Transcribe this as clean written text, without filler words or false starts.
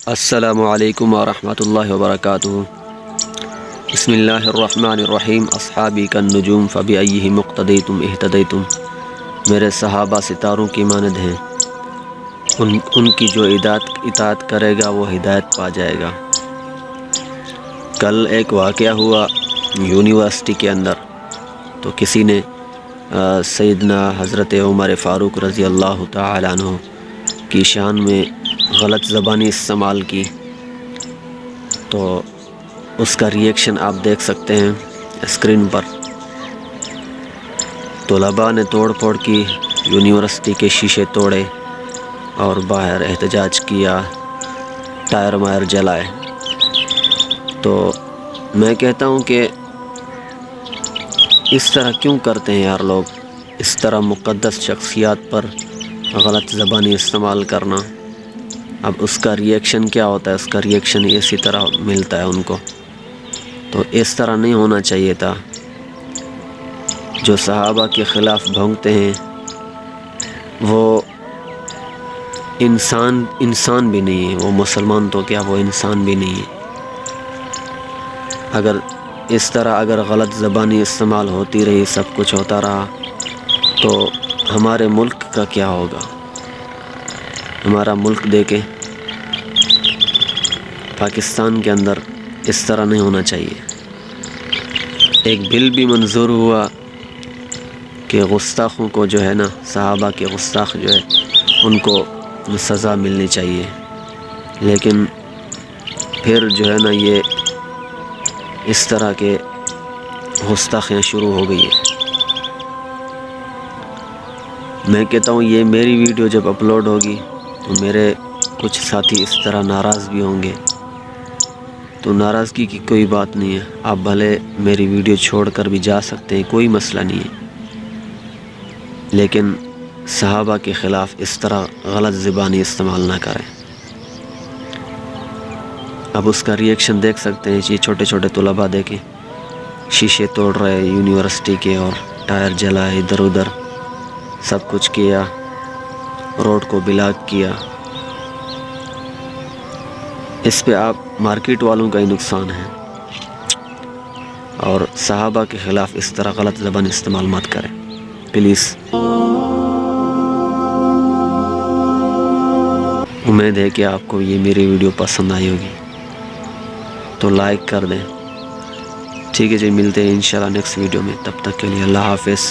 अस्सलामु अलैकुम वरहमतुल्लाहि वबरकातुहू। बिस्मिल्लाहिर्रहमानिर्रहीम। अस्हाबी कन्नुजूम फ़बिअय्यिही मुक़्तदैतुम इह्तदैतुम। मेरे सहाबा सितारों की मानद हैं, उनकी जो इताअत करेगा वो हिदायत पा जाएगा। कल एक वाक़या हुआ यूनिवर्सिटी के अंदर। तो किसी ने सैयदना हज़रत उमर फ़ारूक रज़ी अल्लाह तआला अन्हु की शान में गलत ज़बानी इस्तेमाल की। तो उसका रिएक्शन आप देख सकते हैं स्क्रीन पर। तलबा ने तोड़ फोड़ की, यूनिवर्सिटी के शीशे तोड़े और बाहर एहतजाज किया, टायर वायर जलाए। तो मैं कहता हूँ कि इस तरह क्यों करते हैं यार लोग, इस तरह मुक़द्दस शख्सियात पर गलत ज़बानी इस्तेमाल करना। अब उसका रिएक्शन क्या होता है, उसका रिएक्शन इसी तरह मिलता है उनको। तो इस तरह नहीं होना चाहिए था। जो सहाबा के ख़िलाफ़ भौंकते हैं वो इंसान भी नहीं है, वो मुसलमान तो क्या, वो इंसान भी नहीं है। अगर इस तरह गलत ज़बानी इस्तेमाल होती रही, सब कुछ होता रहा, तो हमारे मुल्क का क्या होगा। हमारा मुल्क देखें, पाकिस्तान के अंदर इस तरह नहीं होना चाहिए। एक बिल भी मंजूर हुआ कि गुस्ताखों को जो है ना, सहाबा के गुस्ताख जो है उनको सज़ा मिलनी चाहिए। लेकिन फिर जो है ना ये इस तरह के गुस्ताखियाँ शुरू हो गई है। मैं कहता हूँ ये मेरी वीडियो जब अपलोड होगी तो मेरे कुछ साथी इस तरह नाराज़ भी होंगे। तो नाराज़गी की कोई बात नहीं है, आप भले मेरी वीडियो छोड़कर भी जा सकते हैं, कोई मसला नहीं है। लेकिन सहाबा के ख़िलाफ़ इस तरह गलत ज़बानी इस्तेमाल ना करें। अब उसका रिएक्शन देख सकते हैं। ये छोटे छोटे तलबा देखें, शीशे तोड़ रहे यूनिवर्सिटी के और टायर जलाए, इधर उधर सब कुछ किया, रोड को ब्लॉक किया। इस पे आप मार्केट वालों का ही नुकसान है। और सहाबा के ख़िलाफ़ इस तरह गलत ज़बान इस्तेमाल मत करें प्लीज़। उम्मीद है कि आपको ये मेरी वीडियो पसंद आई होगी, तो लाइक कर दें। ठीक है जी, मिलते हैं इंशाल्लाह नेक्स्ट वीडियो में। तब तक के लिए अल्लाह हाफ़िज़।